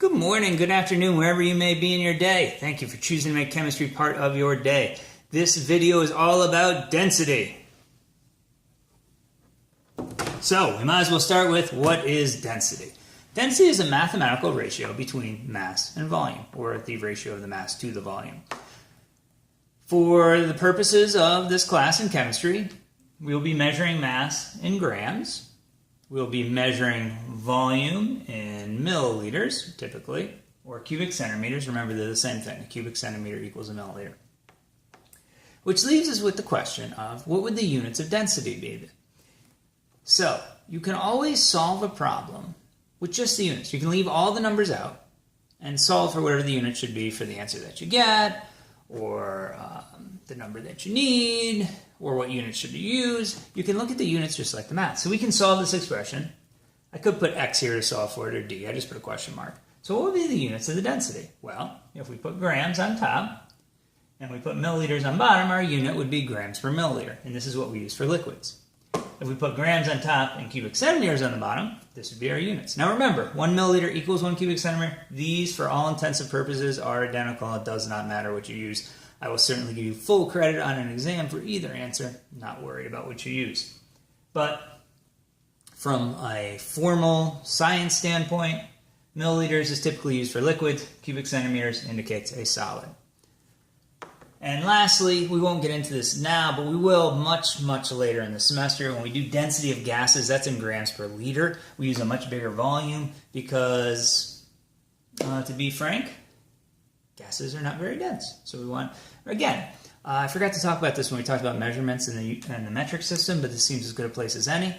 Good morning, good afternoon, wherever you may be in your day. Thank you for choosing to make chemistry part of your day. This video is all about density. So, we might as well start with what is density. Density is a mathematical ratio between mass and volume, or the ratio of the mass to the volume. For the purposes of this class in chemistry, we will be measuring mass in grams. We'll be measuring volume in milliliters, typically, or cubic centimeters. Remember, they're the same thing. A cubic centimeter equals a milliliter. Which leaves us with the question of, what would the units of density be? So, you can always solve a problem with just the units. You can leave all the numbers out and solve for whatever the unit should be for the answer that you get, or the number that you need, or what units should you use. You can look at the units just like the math. So we can solve this expression. I could put x here to solve for it, or d. I just put a question mark. So what would be the units of the density? Well, if we put grams on top, and we put milliliters on bottom, our unit would be grams per milliliter. And this is what we use for liquids. If we put grams on top and cubic centimeters on the bottom, this would be our units. Now remember, 1 milliliter equals 1 cubic centimeter. These, for all intents and purposes, are identical. It does not matter what you use. I will certainly give you full credit on an exam for either answer. Not worried about what you use. But from a formal science standpoint, milliliters is typically used for liquids. Cubic centimeters indicates a solid. And lastly, we won't get into this now, but we will much, much later in the semester. When we do density of gases, that's in grams per liter. We use a much bigger volume because, to be frank, gases are not very dense. So we want, again, I forgot to talk about this when we talked about measurements in the metric system, but this seems as good a place as any.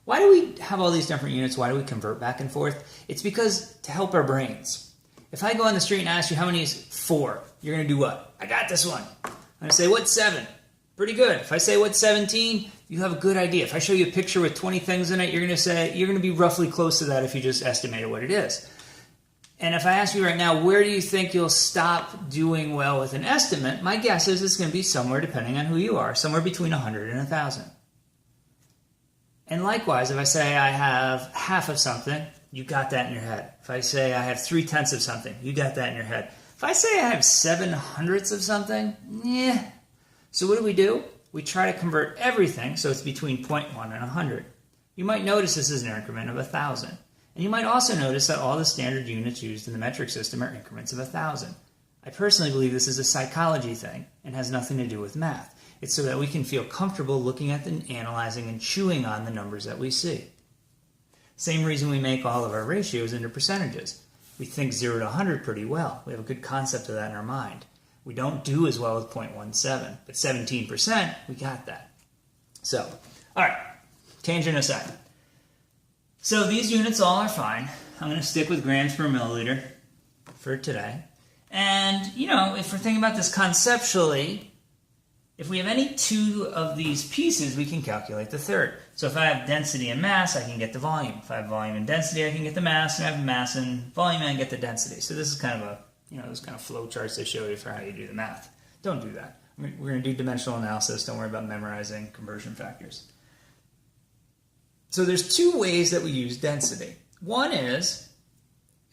Why do we have all these different units? Why do we convert back and forth? It's because to help our brains. If I go on the street and ask you how many is 4, you're going to do what? I got this one. I'm going to say, what's 7? Pretty good. If I say, what's 17? You have a good idea. If I show you a picture with 20 things in it, you're going to be roughly close to that if you just estimated what it is. And if I ask you right now, where do you think you'll stop doing well with an estimate? My guess is it's going to be somewhere, depending on who you are, somewhere between 100 and 1,000. And likewise, if I say I have half of something, you got that in your head. If I say I have 3/10 of something, you got that in your head. If I say I have 7/100 of something, yeah. So what do? We try to convert everything so it's between 0.1 and 100. You might notice this is an increment of 1,000. And you might also notice that all the standard units used in the metric system are increments of 1,000. I personally believe this is a psychology thing and has nothing to do with math. It's so that we can feel comfortable looking at and analyzing and chewing on the numbers that we see. Same reason we make all of our ratios into percentages. We think 0 to 100 pretty well. We have a good concept of that in our mind. We don't do as well with 0.17, but 17%, we got that. So, all right, tangent aside. So these units all are fine. I'm going to stick with grams per milliliter for today. And, if we're thinking about this conceptually, if we have any two of these pieces, we can calculate the third. So if I have density and mass, I can get the volume. If I have volume and density, I can get the mass. And if I have mass and volume, I can get the density. So this is kind of those kind of flow charts they show you for how you do the math. Don't do that. We're going to do dimensional analysis. Don't worry about memorizing conversion factors. So there's two ways that we use density. One is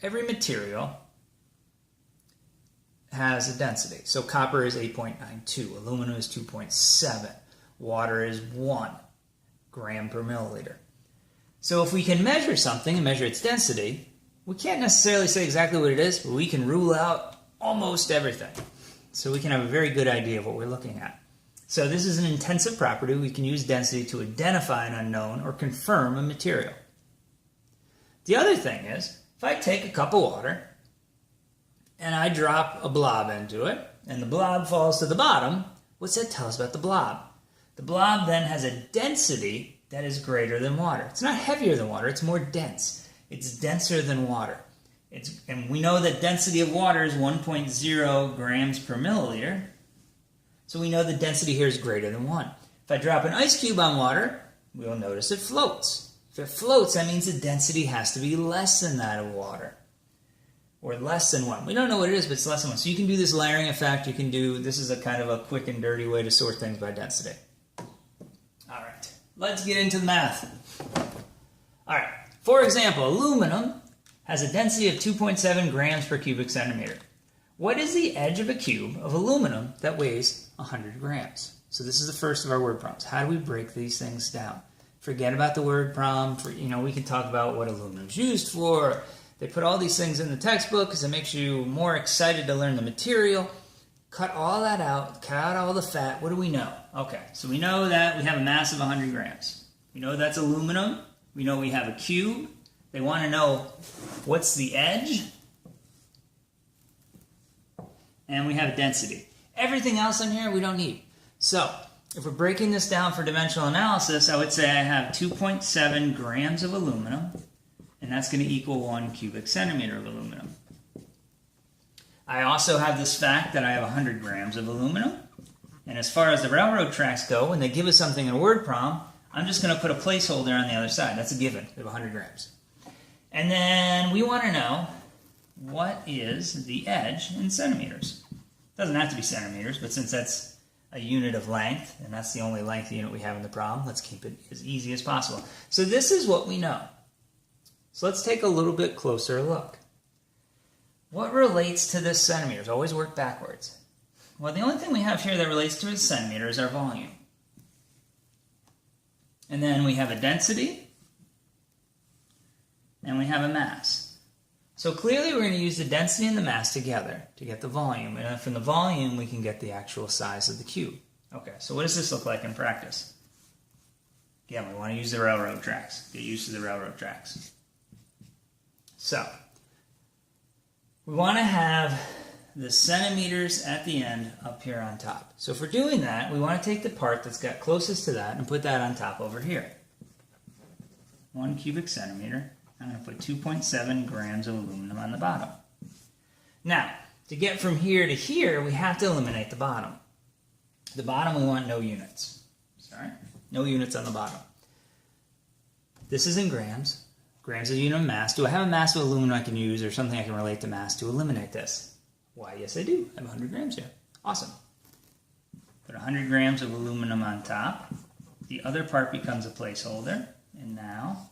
every material has a density. So copper is 8.92, aluminum is 2.7, water is 1 gram per milliliter. So if we can measure something and measure its density, we can't necessarily say exactly what it is, but we can rule out almost everything. So we can have a very good idea of what we're looking at. So this is an intensive property. We can use density to identify an unknown or confirm a material. The other thing is, if I take a cup of water and I drop a blob into it, and the blob falls to the bottom, what's that tell us about the blob? The blob then has a density that is greater than water. It's not heavier than water, it's more dense. It's denser than water. And we know that density of water is 1.0 grams per milliliter. So we know the density here is greater than 1. If I drop an ice cube on water, we'll notice it floats. If it floats, that means the density has to be less than that of water. Or less than 1. We don't know what it is, but it's less than 1. So you can do this layering effect. This is a kind of a quick and dirty way to sort things by density. All right, let's get into the math. All right, for example, aluminum has a density of 2.7 grams per cubic centimeter. What is the edge of a cube of aluminum that weighs 100 grams? So this is the first of our word problems. How do we break these things down? Forget about the word problem. We can talk about what aluminum is used for. They put all these things in the textbook because it makes you more excited to learn the material. Cut all that out. Cut out all the fat. What do we know? Okay, so we know that we have a mass of 100 grams. We know that's aluminum. We know we have a cube. They want to know what's the edge. And we have a density. Everything else in here we don't need. So, if we're breaking this down for dimensional analysis, I would say I have 2.7 grams of aluminum, and that's going to equal 1 cubic centimeter of aluminum. I also have this fact that I have 100 grams of aluminum, and as far as the railroad tracks go, when they give us something in a word problem, I'm just going to put a placeholder on the other side. That's a given. We have 100 grams. And then we want to know what is the edge in centimeters. It doesn't have to be centimeters, but since that's a unit of length, and that's the only length unit we have in the problem, let's keep it as easy as possible. So this is what we know. So let's take a little bit closer look. What relates to this centimeters? Always work backwards. Well, the only thing we have here that relates to a centimeter is our volume. And then we have a density, and we have a mass. So clearly we're going to use the density and the mass together to get the volume. And then from the volume, we can get the actual size of the cube. Okay, so what does this look like in practice? Again, we want to use the railroad tracks. Get used to the railroad tracks. So, we want to have the centimeters at the end up here on top. So if we're doing that, we want to take the part that's got closest to that and put that on top over here. 1 cubic centimeter. I'm going to put 2.7 grams of aluminum on the bottom. Now, to get from here to here, we have to eliminate the bottom. The bottom, we want no units. Sorry, no units on the bottom. This is in grams. Grams is a unit of mass. Do I have a mass of aluminum I can use or something I can relate to mass to eliminate this? Why, yes I do. I have 100 grams here. Awesome. Put 100 grams of aluminum on top. The other part becomes a placeholder. And now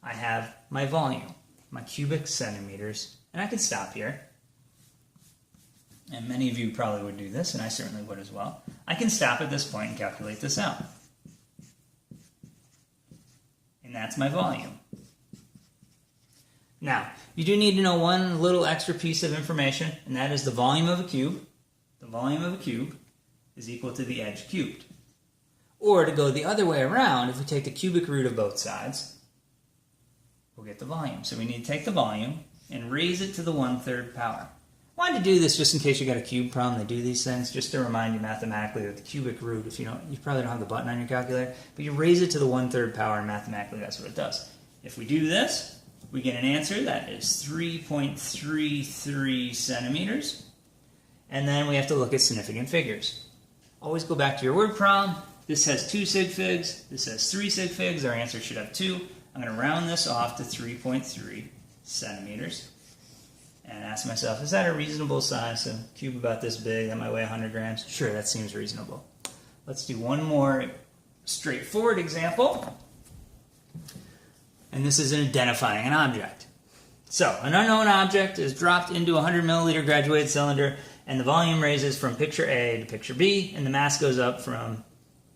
I have my volume, my cubic centimeters. And I can stop here. And many of you probably would do this, and I certainly would as well. I can stop at this point and calculate this out. And that's my volume. Now, you do need to know one little extra piece of information, and that is the volume of a cube. The volume of a cube is equal to the edge cubed. Or to go the other way around, if we take the cubic root of both sides, we'll get the volume. So we need to take the volume and raise it to the 1/3 power. I wanted to do this just in case you got a cube problem. They do these things just to remind you mathematically that the cubic root, if you probably don't have the button on your calculator, but you raise it to the 1/3 power, and mathematically that's what it does. If we do this, we get an answer that is 3.33 centimeters, and then we have to look at significant figures. Always go back to your word problem. This has 2 sig figs, this has 3 sig figs, our answer should have 2. I'm going to round this off to 3.3 centimeters. And ask myself, is that a reasonable size? A cube about this big, that might weigh 100 grams? Sure, that seems reasonable. Let's do one more straightforward example. And this is in identifying an object. So, an unknown object is dropped into a 100 milliliter graduated cylinder, and the volume raises from picture A to picture B, and the mass goes up from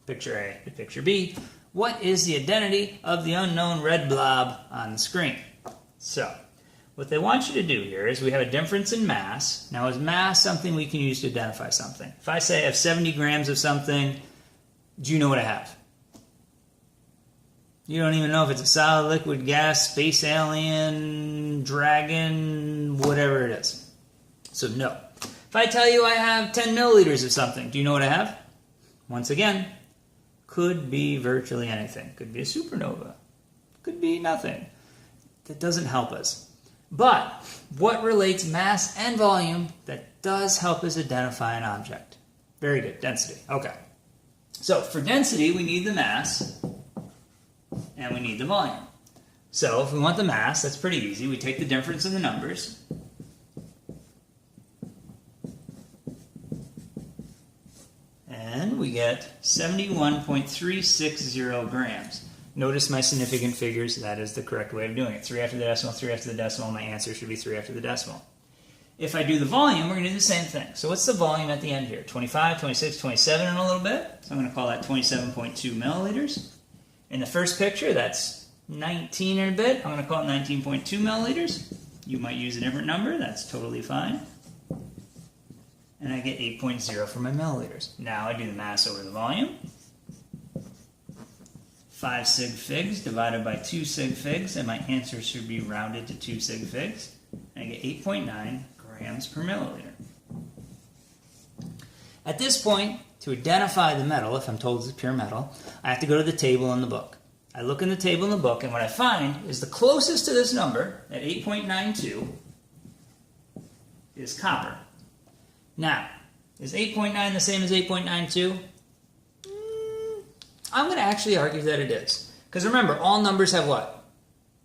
picture A to picture B. What is the identity of the unknown red blob on the screen? So, what they want you to do here is we have a difference in mass. Now, is mass something we can use to identify something? If I say I have 70 grams of something, do you know what I have? You don't even know if it's a solid, liquid, gas, space alien, dragon, whatever it is. So, no. If I tell you I have 10 milliliters of something, do you know what I have? Once again, could be virtually anything. Could be a supernova. Could be nothing. That doesn't help us. But what relates mass and volume that does help us identify an object? Very good, density. Okay. So for density, we need the mass and we need the volume. So if we want the mass, that's pretty easy. We take the difference in the numbers. And we get 71.360 grams. Notice my significant figures. That is the correct way of doing it. 3 after the decimal, 3 after the decimal. My answer should be 3 after the decimal. If I do the volume, we're going to do the same thing. So what's the volume at the end here? 25, 26, 27 in a little bit. So I'm going to call that 27.2 milliliters. In the first picture, that's 19 in a bit. I'm going to call it 19.2 milliliters. You might use a different number. That's totally fine. And I get 8.0 for my milliliters. Now I do the mass over the volume. 5 sig figs divided by 2 sig figs, and my answer should be rounded to 2 sig figs. And I get 8.9 grams per milliliter. At this point, to identify the metal, if I'm told it's pure metal, I have to go to the table in the book. I look in the table in the book, and what I find is the closest to this number, at 8.92, is copper. Now, is 8.9 the same as 8.92? I'm going to actually argue that it is. Because remember, all numbers have what?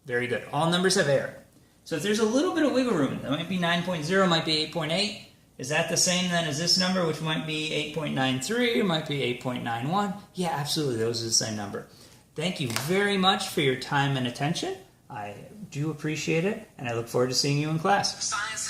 Very good. All numbers have air. So if there's a little bit of wiggle room, that might be 9.0, might be 8.8. Is that the same then as this number, which might be 8.93, or might be 8.91? Yeah, absolutely. Those are the same number. Thank you very much for your time and attention. I do appreciate it, and I look forward to seeing you in class. Science